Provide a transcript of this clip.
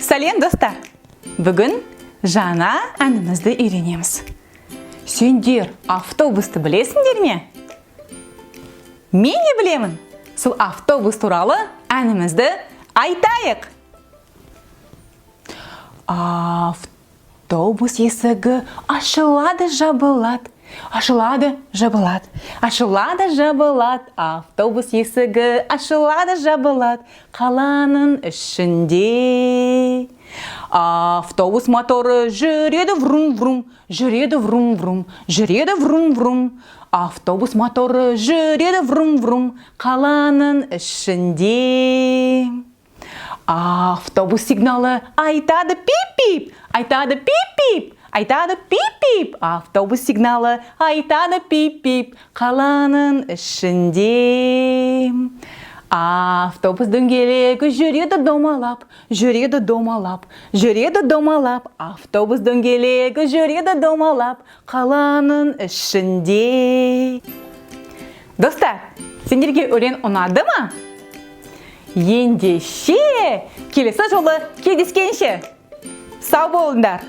Сәлем достар! Бүгін жаңа әнімізді үйренеміз. Сендер автобусты білесіңдер ме? Мен де білемін. Сол автобус туралы әнімізді айтайық. Автобус есігі ашылады, жабылады. Ашылады, жабылады. Ашылады, жабылады. Автобус есігі ашылады, жабылады. Қаланың ішінде. Автобус моторы жүреді врум-врум, жүреді врум-врум, жүреді врум-врум. Автобус моторы жүреді врум-врум, қаланың ішінде. Автобус сигналы айтады пип-пип, айтады пип-пип, айтады пип-пип. Автобус сигналы айтады пип-пип, қаланың ішінде. Автобус дөңгелегі жүреді домалап, жүреді домалап, жүреді домалап. Автобус дөңгелегі жүреді домалап, қаланың ішінде. Достар, сендерге өлең ұнады ма? Ендеше, келесі жолы кездескенше. Сау болыңдар!